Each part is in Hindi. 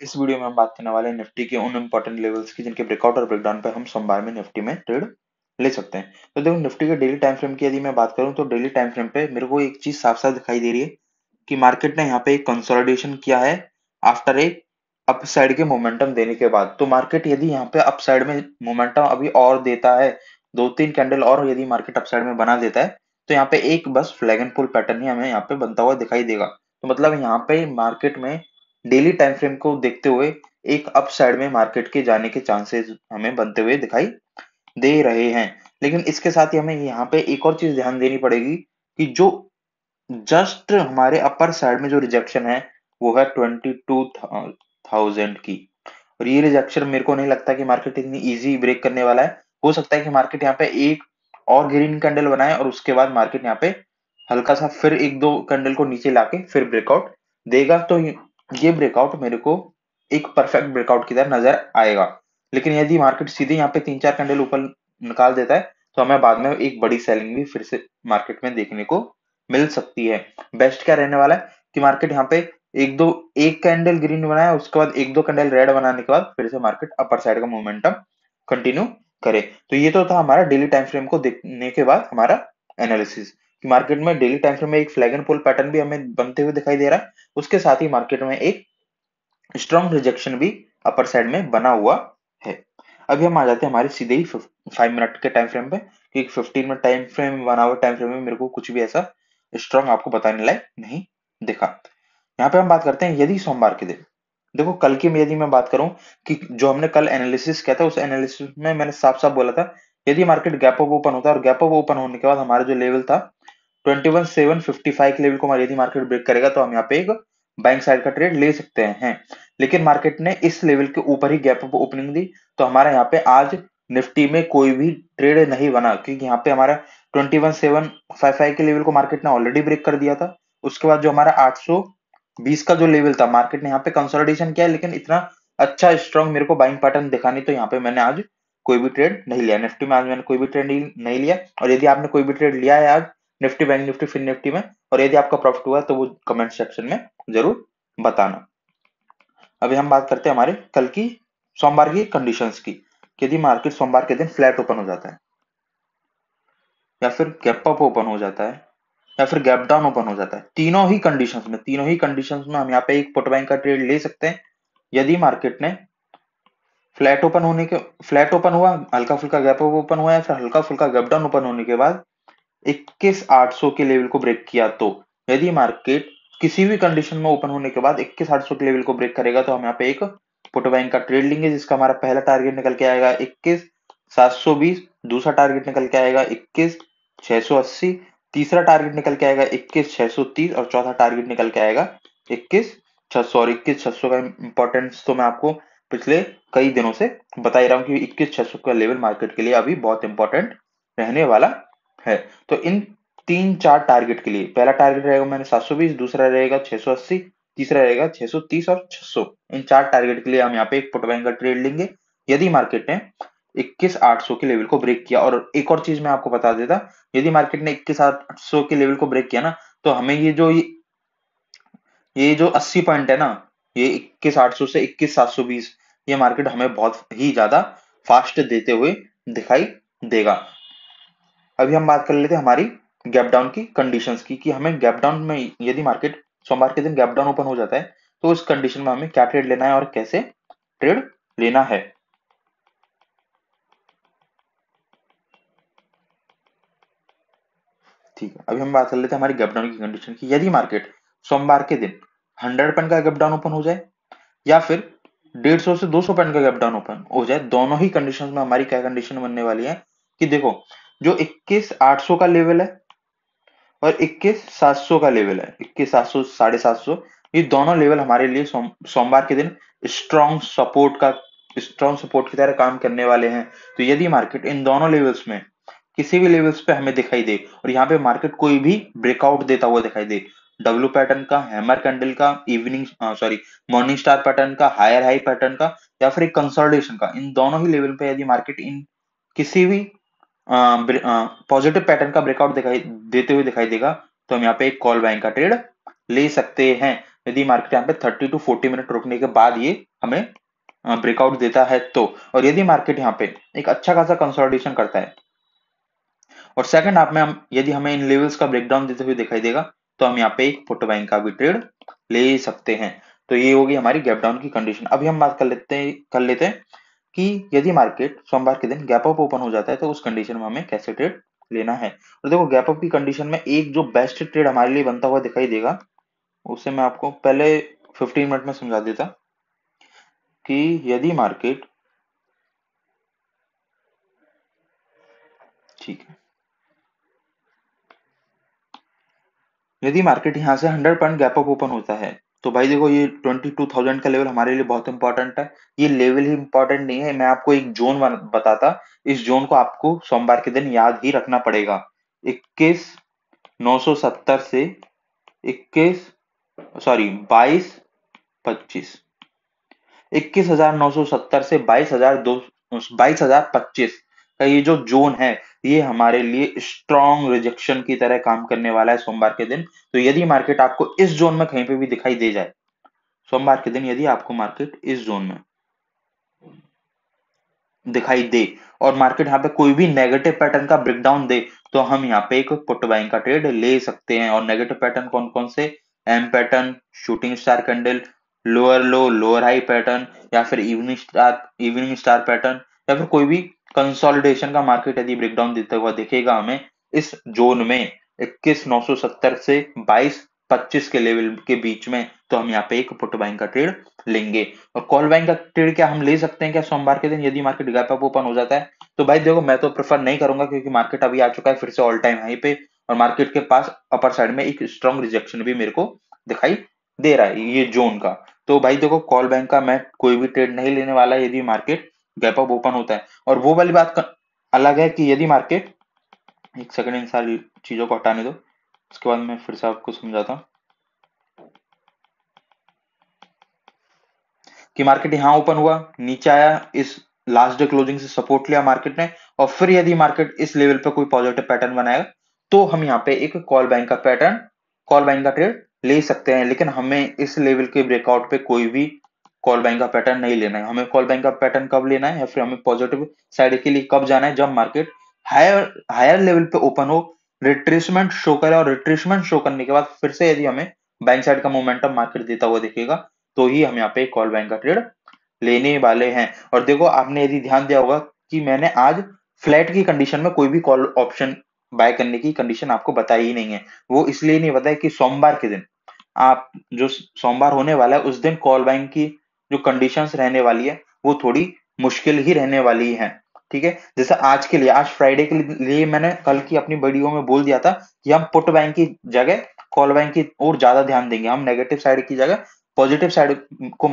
इस वीडियो में हम बात करने वाले हैं निफ्टी के उन इंपॉर्टेंट लेवल्स की जिनके ब्रेकआउट और ब्रेकडाउन पे हम सोमवार में निफ्टी में ट्रेड ले सकते हैं। तो देखो निफ्टी के डेली टाइम फ्रेम की यदि मैं बात करूं तो डेली टाइम फ्रेम पे मेरे को एक चीज साफ साफ दिखाई दे रही है कि मार्केट ने यहाँ पे एक कंसोलिडेशन किया है आफ्टर एक अपसाइड के मोमेंटम देने के बाद। तो मार्केट यदि यहाँ पे अपसाइड में मोमेंटम अभी और देता है, दो तीन कैंडल और यदि मार्केट अपसाइड में बना देता है तो यहाँ पे एक बस फ्लैग एंड पुल पैटर्न ही हमें यहाँ पे बनता हुआ दिखाई देगा। तो मतलब यहाँ पे मार्केट में डेली टाइम फ्रेम को देखते हुए एक अप साइड में मार्केट के जाने के चांसेस हमें बनते हुए दिखाई दे रहे हैं। लेकिन इसके साथ ही हमें यहाँ पे एक और चीज ध्यान देनी पड़ेगी कि जो जस्ट हमारे अपर साइड में जो रिजेक्शन है वो है 22,000 की। और ये रिजेक्शन मेरे को नहीं लगता कि मार्केट इतनी इजी ब्रेक करने वाला है। हो सकता है कि मार्केट यहाँ पे एक और ग्रीन कैंडल बनाए और उसके बाद मार्केट यहाँ पे हल्का सा फिर एक दो कैंडल को नीचे लाके फिर ब्रेकआउट देगा। तो ये ब्रेकआउट मेरे को एक परफेक्ट ब्रेकआउट की तरह नजर आएगा। लेकिन यदि मार्केट सीधे यहाँ पे तीन चार कैंडल ऊपर निकाल देता है तो हमें बाद में एक बड़ी सेलिंग भी फिर से मार्केट में देखने को मिल सकती है। बेस्ट क्या रहने वाला है कि मार्केट यहाँ पे एक कैंडल ग्रीन बनाया, उसके बाद एक दो कैंडल रेड बनाने के बाद फिर से मार्केट अपर साइड का मोमेंटम कंटिन्यू करे। तो ये तो था हमारा डेली टाइम फ्रेम को देखने के बाद हमारा एनालिसिस कि मार्केट में डेली टाइम फ्रेम में एक फ्लैग एंड पुल पैटर्न भी हमें बनते हुए दिखाई दे रहा है। उसके साथ ही मार्केट में एक स्ट्रॉन्ग रिजेक्शन भी अपर साइड में बना हुआ है। अभी हम आ जाते हैं हमारे सीधे ही 5 मिनट के टाइम फ्रेम पे कि 15 मिनट टाइम फ्रेम बना हुआ टाइम फ्रेम में मेरे को कुछ भी ऐसा स्ट्रॉन्ग आपको बताने लायक नहीं दिखा। यहाँ पे हम बात करते हैं यदि सोमवार के दिन, देखो कल की यदि मैं बात करूं कि जो हमने कल एनालिसिस किया था उस एनालिसिस में मैंने साफ साफ बोला था यदि मार्केट गैप अप ओपन होता है और गैप अप ओपन होने के बाद हमारा जो लेवल था 21,755 के लेवल को यदि मार्केट ब्रेक करेगा तो हम यहाँ पे एक बाइंग साइड का ट्रेड ले सकते हैं। लेकिन मार्केट ने इस लेवल के ऊपर ही गैप अप ओपनिंग दी तो हमारा यहाँ पे आज निफ्टी में कोई भी ट्रेड नहीं बना क्योंकि यहाँ पे हमारा 21,755 के लेवल को मार्केट ने ऑलरेडी ब्रेक कर दिया था। उसके बाद जो हमारा 820 का जो लेवल था मार्केट ने यहाँ पे कंसोलिडेशन किया लेकिन इतना अच्छा स्ट्रॉन्ग मेरे को बाइंग पैटर्न दिखा नहीं। तो यहाँ पे मैंने आज कोई भी ट्रेड नहीं लिया, निफ्टी में आज मैंने कोई भी ट्रेड नहीं लिया। और यदि आपने कोई भी ट्रेड लिया है आज Nifty, bank Nifty, Fin Nifty में और यदि आपका प्रॉफिट हुआ तो वो कमेंट सेक्शन में जरूर बताना। अभी हम बात करते हैं हमारे कल की सोमवार की कंडीशंस की। यदि मार्केट सोमवार के दिन फ्लैट ओपन हो जाता है या फिर गैप अप ओपन हो जाता है या फिर गैप डाउन ओपन हो जाता है, तीनों ही कंडीशंस में हम यहाँ पे एक पुट बैंक का ट्रेड ले सकते हैं। यदि मार्केट ने फ्लैट ओपन हुआ, हल्का फुल्का गैप अप ओपन हुआ या फिर हल्का फुल्का गैप डाउन ओपन होने के बाद 21,800 के लेवल को ब्रेक किया तो यदि मार्केट किसी भी कंडीशन में ओपन होने के बाद 21,800 के लेवल को ब्रेक करेगा तो हम यहाँ पे एक पुट बैंक का ट्रेड लेंगे जिसका हमारा पहला टारगेट निकल के आएगा 21,720, दूसरा टारगेट निकल के आएगा 21,680, तीसरा टारगेट निकल के आएगा 21,630 और चौथा टारगेट निकल के आएगा 21,600। और 21,600 का इंपॉर्टेंस तो मैं आपको पिछले कई दिनों से बता ही रहा हूँ कि 21,600 का लेवल मार्केट के लिए अभी बहुत इंपॉर्टेंट रहने वाला है। तो इन तीन चार टारगेट के लिए पहला टारगेट रहेगा मैंने 720, दूसरा रहेगा 680, तीसरा रहेगा 630 और 600। इन चार टारगेट के लिए हम यहाँ पे एक पुट बैंक का ट्रेड लेंगे यदि मार्केट ने 21,800 के लेवल को ब्रेक किया। और एक और चीज मैं आपको बता देता, यदि मार्केट ने 21,800 के लेवल को ब्रेक किया ना तो हमें ये जो 80 पॉइंट है ना, ये 21,800 से 21,720 ये मार्केट हमें बहुत ही ज्यादा फास्ट देते हुए दिखाई देगा। अभी हम बात कर लेते हैं हमारी गैप डाउन की कंडीशंस की कि हमें गैप डाउन में यदि मार्केट सोमवार के दिन गैप डाउन ओपन हो जाता है तो उस कंडीशन में हमें क्या ट्रेड लेना है और कैसे ट्रेड लेना है। ठीक है, अभी हम बात कर लेते हैं हमारी गैप डाउन की कंडीशन की। यदि मार्केट सोमवार के दिन 100 पॉइंट का गैप डाउन ओपन हो जाए या फिर 150 से 200 पॉइंट का गैप डाउन ओपन हो जाए, दोनों ही कंडीशन में हमारी क्या कंडीशन बनने वाली है कि देखो जो 21,800 का लेवल है और 21,700 का लेवल है, 21,700 750, ये दोनों लेवल हमारे लिए सोमवार के दिन स्ट्रॉन्ग सपोर्ट की तरह काम करने वाले हैं। तो यदि मार्केट इन दोनों लेवल्स में किसी भी लेवल्स पे हमें दिखाई दे और यहाँ पे मार्केट कोई भी ब्रेकआउट देता हुआ दिखाई दे, डब्ल्यू पैटर्न का, हैमर कैंडल का, मॉर्निंग स्टार पैटर्न का, हायर हाई पैटर्न का या फिर एक कंसोलिडेशन का, इन दोनों ही लेवल पे यदि मार्केट इन किसी भी पॉजिटिव पैटर्न का ब्रेकआउट दिखाई देते हुए दिखाई देगा तो हम यहाँ पे एक कॉल बाइंग का ट्रेड ले सकते हैं। यदि मार्केट यहाँ पे 30 to 40 मिनट रुकने के बाद ये हमें ब्रेकआउट देता है तो, और यदि मार्केट यहाँ पे एक अच्छा खासा कंसोलिडेशन करता है और सेकंड हाफ में हम यदि हमें इन लेवल्स का ब्रेकडाउन देते हुए दिखाई देगा तो हम यहाँ पे एक पुट बाइंग का भी ट्रेड ले सकते हैं। तो ये होगी हमारी गैप डाउन की कंडीशन। अभी हम बात कर लेते हैं कि यदि मार्केट सोमवार के दिन गैप अप ओपन हो जाता है तो उस कंडीशन में हमें कैसे ट्रेड लेना है। और देखो गैप अप की कंडीशन में एक जो बेस्ट ट्रेड हमारे लिए बनता हुआ दिखाई देगा उसे मैं आपको पहले 15 मिनट में समझा देता कि यदि मार्केट, ठीक है, यदि मार्केट यहाँ से 100 पॉइंट गैप अप ओपन होता है तो भाई देखो ये 22,000 का लेवल हमारे लिए बहुत इंपॉर्टेंट है। ये लेवल ही इंपॉर्टेंट नहीं है, मैं आपको एक जोन बताता, इस जोन को आपको सोमवार के दिन याद ही रखना पड़ेगा। 21,970 से 21 सॉरी 22,25, 21,970 से 22,025 का ये जो जोन है ये हमारे लिए स्ट्रॉन्ग रिजेक्शन की तरह काम करने वाला है सोमवार के दिन। तो यदि मार्केट आपको इस जोन में कहीं पे भी दिखाई दे जाए सोमवार के दिन, यदि आपको मार्केट इस जोन में दिखाई दे और मार्केट यहाँ पे कोई भी नेगेटिव पैटर्न का ब्रेकडाउन दे तो हम यहाँ पे एक पुट बाइंग का ट्रेड ले सकते हैं। और नेगेटिव पैटर्न कौन कौन से, M pattern, shooting star candle, lower low lower high pattern, या फिर इवनिंग स्टार पैटर्न, या फिर कोई भी कंसोलिडेशन का मार्केट यदि ब्रेकडाउन देता हुआ दिखेगा हमें इस जोन में 21,970 से 22,25 के लेवल के बीच में, तो हम यहाँ पे एक पुट बाइंग का ट्रेड लेंगे। और कॉल बाइंग का ट्रेड क्या हम ले सकते हैं क्या सोमवार के दिन यदि मार्केट गैप अप ओपन हो जाता है? तो भाई देखो मैं तो प्रेफर नहीं करूंगा क्योंकि मार्केट अभी आ चुका है फिर से ऑल टाइम हाई पे, और मार्केट के पास अपर साइड में एक स्ट्रॉन्ग रिजेक्शन भी मेरे को दिखाई दे रहा है ये जोन का। तो भाई देखो कॉल बैंक का मैं कोई भी ट्रेड नहीं लेने वाला यदि मार्केट गैप अप ओपन होता है। और वो वाली बात अलग है कि यदि मार्केट, एक सेकंड इन सारी चीजों को हटाने दो उसके बाद मैं फिर से आपको समझाता हूँ कि मार्केट यहाँ ओपन हुआ, नीचे आया, इस लास्ट डे क्लोजिंग से सपोर्ट लिया मार्केट ने, और फिर यदि मार्केट इस लेवल पे कोई पॉजिटिव पैटर्न बनाएगा तो हम यहाँ पे एक कॉल बाइंग का ट्रेड ले सकते हैं। लेकिन हमें इस लेवल के ब्रेकआउट पे कोई भी कॉल बाइंग का पैटर्न नहीं लेना है। हमें कॉल बाइंग का पैटर्न कब लेना है या फिर हमें पॉजिटिव साइड के लिए कब जाना है, जब मार्केट हायर हायर लेवल पे ओपन हो, रिट्रेसमेंट शो करे, और रिट्रेसमेंट शो करने के बाद फिर से यदि हमें बाइंग साइड का मोमेंटम मार्केट देता हुआ दिखेगा तो ही हम यहाँ पे कॉल बैंक का ट्रेड लेने वाले हैं। और देखो आपने यदि ध्यान दिया होगा कि मैंने आज फ्लैट की कंडीशन में कोई भी कॉल ऑप्शन बाय करने की कंडीशन आपको बताई ही नहीं है। वो इसलिए नहीं बताया कि सोमवार के दिन, आप जो सोमवार होने वाला है उस दिन कॉल बैंक की जो कंडीशंस रहने वाली है वो थोड़ी मुश्किल ही रहने वाली है। ठीक है, जैसे आज के लिए, आज फ्राइडे के लिए मैंने कल की अपनी वीडियो में बोल दिया था कि हम पुट बैंक की जगह कॉल बैंक की और ज्यादा ध्यान देंगे, हम नेगेटिव साइड की जगह पॉजिटिव साइड को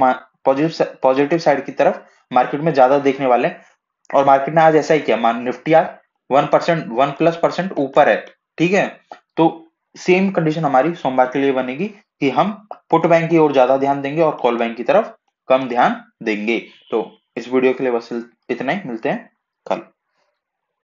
पॉजिटिव साइड की तरफ मार्केट में ज्यादा देखने वाले हैं। और मार्केट ने आज ऐसा ही किया, निफ्टी आज 1+% ऊपर है। ठीक है, तो सेम कंडीशन हमारी सोमवार के लिए बनेगी कि हम पुट बैंक की ओर ज्यादा ध्यान देंगे और कॉल बैंक की तरफ कम ध्यान देंगे। तो इस वीडियो के लिए बस इतना ही, मिलते हैं कल।